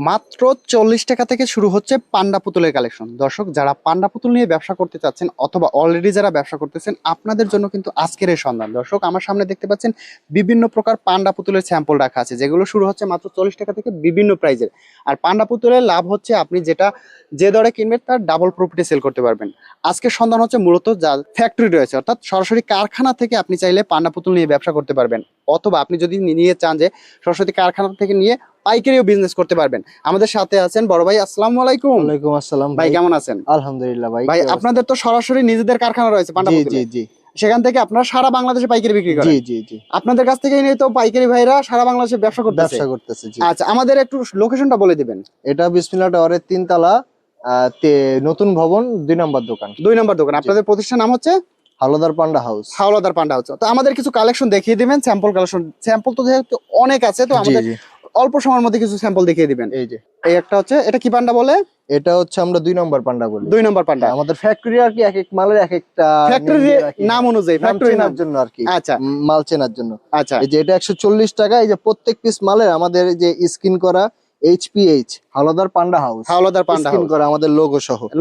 মাত্র 40 টাকা থেকে শুরু হচ্ছে পান্ডা পুতুলের কালেকশন। দর্শক, যারা পান্ডা পুতুল নিয়ে ব্যবসা করতে চাচ্ছেন অথবা অলরেডি যারা ব্যবসা করতেছেন, আপনাদের জন্য কিন্তু আজকের এই সন্ধান। দর্শক, আমার সামনে দেখতে পাচ্ছেন বিভিন্ন প্রকার পান্ডা পুতুলের স্যাম্পল রাখা আছে, যেগুলো শুরু হচ্ছে মাত্র 40 টাকা থেকে বিভিন্ন প্রাইজের। আর পান্ডা পুতুলের লাভ হচ্ছে আপনি যে দরে কিনবেন তার ডাবল প্রফিটে সেল করতে পারবেন। আজকের সন্ধান হচ্ছে মূলত যা ফ্যাক্টরি রয়েছে, অর্থাৎ সরাসরি কারখানা থেকে আপনি চাইলে পান্ডা পুতুল নিয়ে ব্যবসা করতে পারবেন, অথবা আপনি যদি নিয়ে চান যে সরাসরি কারখানা থেকে নিয়ে পাইকারিও বিজনেস করতে পারবেন। আমাদের সাথে আছেন বড় ভাই। আসসালামু আলাইকুম। ওয়ালাইকুম আসসালাম ভাই, কেমন আছেন? আলহামদুলিল্লাহ ভাই। ভাই, আপনাদের তো সরাসরি নিজেদের কারখানা রয়েছে পান্ডা পুতুলের। জি জি সেখান থেকে আপনারা সারা বাংলাদেশে পাইকারি বিক্রি করেন। জি জি জি আপনাদের কাছ থেকে নিয়ে তো পাইকারি ভাইরা সারা বাংলাদেশে ব্যবসা করতেছে। জি। আচ্ছা, আমাদের একটু লোকেশনটা বলে দিবেন। এটা বিসমিল্লাহ টাওয়ারের 3 তলা, নতুন ভবন, 2 নম্বর দোকান। 2 নম্বর দোকান। আপনাদের প্রতিষ্ঠান নাম হচ্ছে হাওলাদার পান্ডা হাউস। হাওলাদার পান্ডা হাউস। তো আমাদের কিছু কালেকশন দেখিয়ে দিবেন, স্যাম্পল কালেকশন। স্যাম্পল তো যেহেতু অনেক আছে, তো আমাদের অল্প সময়ের মধ্যে কিছু স্যাম্পল দেখিয়ে দিবেন। এই যে এই একটা হচ্ছে, এটা কি পান্ডা বলে? এটা হচ্ছে আমরা 2 নম্বর পান্ডা বলি। 2 নম্বর পান্ডা। আমাদের ফ্যাক্টরি আর কি এক এক মালের এক একটা ফ্যাক্টরি নাম অনুযায়ী ফ্যাক্টরি নাম জন্য আর কি। আচ্ছা, মাল চেনার জন্য। আচ্ছা। এই যে এটা 140 টাকা। এই যে প্রত্যেক পিস মালের আমাদের এই যে স্ক্রিন করা HPH হাওলাদার পান্ডা হাউস, হাওলাদার পান্ডা স্ক্রিন হাউস করা আমাদের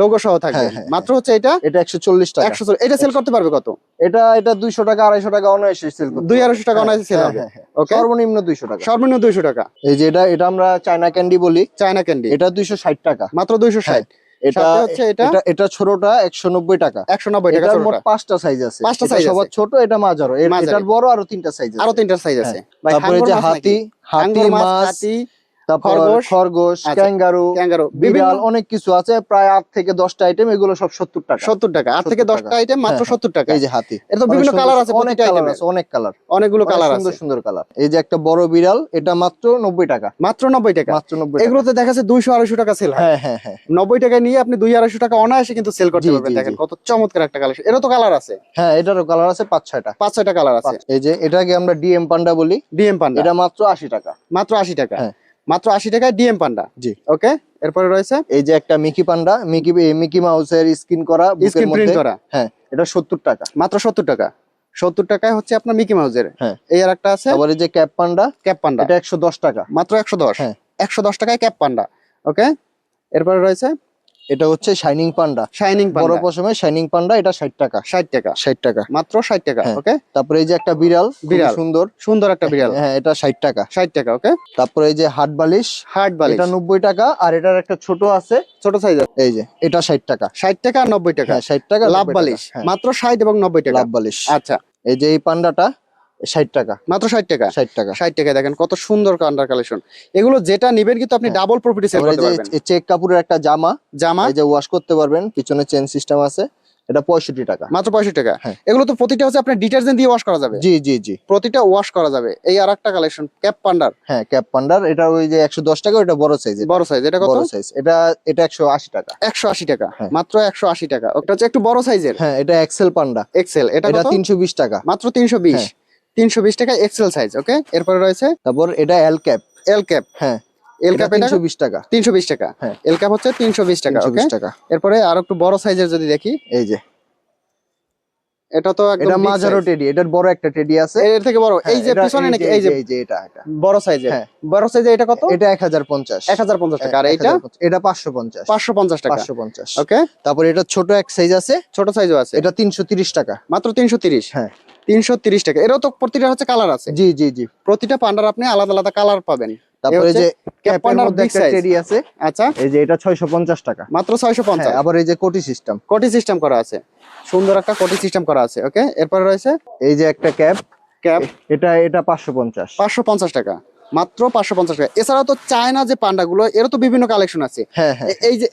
লোগো সহ থাকবে। হ্যাঁ। মাত্র হচ্ছে এটা 140 টাকা। 140। এটা সেল করতে পারবে কত? এটা 200 টাকা 250 টাকা অনায়াসে সেল করতে। 200 টাকা অনায়াসে সেল হবে। ওকে, সর্বনিম্ন 200 টাকা। সর্বনিম্ন 200 টাকা। এই যে এটা আমরা চায়না ক্যান্ডি বলি। চায়না ক্যান্ডি, এটা 260 টাকা। মাত্র 260। এটা হচ্ছে এটা ছোটটা 190 টাকা। 190 টাকা। এটার মোট 5টা সাইজ আছে। 5টা সাইজ আছে। সবার ছোট, এটা মাঝারো, এটার বড় আরো 3টা সাইজ আছে। আরো 3টা সাইজ আছে। ভাই, তারপরে যে হাতি মাছ, তারপর খরগোশ, ক্যাঙ্গারু, বিড়াল, অনেক কিছু আছে। প্রায় 8 থেকে 10টা আইটেম। এগুলো সব 70 টাকা। 70 টাকা। 8 থেকে 10টা আইটেম মাত্র 70 টাকা। এই যে হাতি, এর তো বিভিন্ন কালার আছে, অনেক কালার আছে, অনেকগুলো কালার আছে, সুন্দর সুন্দর কালার। এই যে একটা বড় বিড়াল, এটা মাত্র 90 টাকা। মাত্র 90 টাকা। মাত্র 90 টাকা। এগুলোতে দেখা যাচ্ছে 200-250 টাকা সেল হয়। হ্যাঁ। 90 টাকা নিয়ে আপনি 200-250 টাকা অনায়াসে কিন্তু সেল করতে পারবেন। দেখেন কত চমৎকার একটা কালেকশন। এরও তো কালার আছে। হ্যাঁ, এটারও কালার আছে 5-6টা। 5-6টা কালার আছে। এই যে এটাকে আমরা ডিএম পান্ডা বলি। ডিএম পান্ডা, এটা মাত্র 80 টাকা। মাত্র 80 টাকা। হ্যাঁ, মাত্র 80 টাকায় ডিএম পান্ডা। জি। ওকে, এরপরে রয়েছে এই যে একটা মিকি পান্ডা, মিকি মাউসের স্কিন করা, বুকের প্রিন্ট মধ্যে। করা। হ্যাঁ, এটা 70 টাকা। মাত্র 70 টাকা। 70 টাকায় হচ্ছে আপনার মিকি মাউসের। হ্যাঁ, এই আর একটা আছে। আবার এই যে ক্যাপ পান্ডা, এটা 110 টাকা। মাত্র 110। হ্যাঁ, 110 টাকায় ক্যাপ পান্ডা। ওকে, এরপরে রয়েছে এটা হচ্ছে শাইনিং পান্ডা। বড় পশমের শাইনিং পান্ডা, এটা 60 টাকা। 60 টাকা। মাত্র 60 টাকা। ওকে, তারপরে এই যে একটা বিড়াল, সুন্দর একটা বিড়াল। হ্যাঁ, এটা 60 টাকা। 60 টাকা। ওকে, তারপরে এই যে হার্ট বালিশ, এটা 90 টাকা। আর এটার একটা ছোট আছে, ছোট সাইজ। এই যে এটা 60 টাকা। 60 টাকা আর 90 টাকা। হ্যাঁ, 60 টাকা। লাভ বালিশ মাত্র 60 এবং 90 টাকা। লাভ বালিশ। আচ্ছা, এই যে এই পান্ডাটা 60 টাকা। মাত্র 60 টাকা। 60 টাকা। 60 টাকা। দেখেন কত সুন্দর কান্ডার কালেকশন। এগুলো যেটা নিবেন কিন্তু আপনি ডাবল প্রফিটে সেল করতে পারবেন। এই চেক কাপড়ের একটা জামা, এই যে ওয়াশ করতে পারবেন, পিছনে চেন সিস্টেম আছে। এটা 65 টাকা। মাত্র 65 টাকা। এগুলো তো প্রতিটা হচ্ছে আপনার ডিটারজেন্ট দিয়ে ওয়াশ করা যাবে। জি জি জি, প্রতিটা ওয়াশ করা যাবে। এই আরেকটা কালেকশন ক্যাপ পান্ডার। হ্যাঁ, ক্যাপ পান্ডার। এটা ওই যে 110 টাকা। এটা বড় সাইজ। বড় সাইজ। এটা কত? বড় সাইজ। এটা 180 টাকা। 180 টাকা। মাত্র 180 টাকা। ওটা হচ্ছে একটু বড় সাইজের। হ্যাঁ, এটা এক্সেল পান্ডা। এক্সেল। এটা 320 টাকা। মাত্র 320। 320 টাকা এক্সেল সাইজ। ওকে, এরপরে রয়েছে তারপর এটা এল ক্যাপ। এল ক্যাপ। হ্যাঁ, এল ক্যাপ 320 টাকা। 320 টাকা। হ্যাঁ, এল ক্যাপ হচ্ছে 320 টাকা। ওকে, এরপরে আর একটু বড় সাইজের যদি দেখি, এই যে এটা তো একদম এটা মাঝারো টেডি। এটার বড় একটা টেডি আছে, এর থেকে বড়। এই যে পিছনে নাকি, এই যে এটা বড় সাইজের। হ্যাঁ, বড় সাইজে এটা কত? এটা 1050। 1050 টাকা। আর এটা 550। 550 টাকা। 550। ওকে, তারপর এটা ছোট এক সাইজ আছে, ছোট সাইজও আছে। এটা 330 টাকা। মাত্র 330। হ্যাঁ, 330 টাকা। এরও তো প্রতিটা হচ্ছে কালার আছে। জি জি জি, প্রতিটা পান্ডার আপনি আলাদা আলাদা কালার পাবেন। তারপরে যে ক্যাপের মধ্যে একটা টেডি আছে। আচ্ছা, এই যে এটা 650 টাকা। মাত্র 650। আবার এই যে কোটি সিস্টেম করা আছে। সুন্দর একটা কোটি সিস্টেম করা আছে। ওকে, এরপর রয়েছে এই যে একটা ক্যাপ। এটা 550। 550 টাকা। মাত্র 550 টাকা। এছাড়াও তো চায়না যে পান্ডাগুলো, এর তো বিভিন্ন কালেকশন আছে। হ্যাঁ,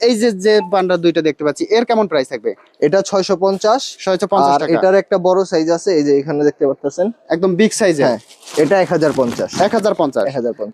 এই যে পান্ডা দুইটা দেখতে পাচ্ছি, এর কেমন প্রাইস থাকবে? এটা 650 টাকা। এটার একটা বড় সাইজ আছে, এই যে এখানে দেখতে পাচ্ছেন, একদম বিগ সাইজের। হ্যাঁ, এটা 1050। 1050।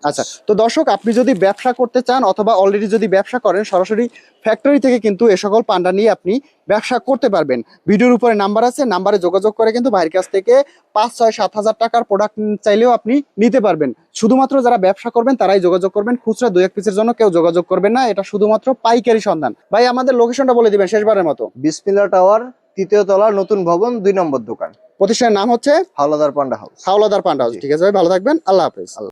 আচ্ছা, তো দর্শক, আপনি যদি ব্যবসা করতে চান অথবা অলরেডি যদি ব্যবসা করেন, সরাসরি ফ্যাক্টরি থেকে কিন্তু এ সকল পান্ডা নিয়ে আপনি ব্যবসা করতে পারবেন। ভিডিওর উপরে নাম্বার আছে, নাম্বারে যোগাযোগ করে কিন্তু ভাইয়ের কাছ থেকে 5, 6, 7 হাজার টাকার প্রোডাক্ট চাইলেও আপনি নিতে পারবেন। শুধুমাত্র যারা ব্যবসা করবেন তারাই যোগাযোগ করবেন। খুচরা 2-1 পিসের জন্য কেউ যোগাযোগ করবেন না। এটা শুধুমাত্র পাইকারি সন্ধান। ভাই, আমাদের লোকেশনটা বলে দিবেন শেষবারের মতো। বিসমিল্লাহ টাওয়ার, 3য় তলা, নতুন ভবন, 2 নম্বর দোকান। প্রতিষ্ঠানের নাম হচ্ছে হাওলাদার পান্ডা হাউস। হাওলাদার পান্ডা হাউস। ঠিক আছে ভাই, ভালো থাকবেন। আল্লাহ হাফেজ।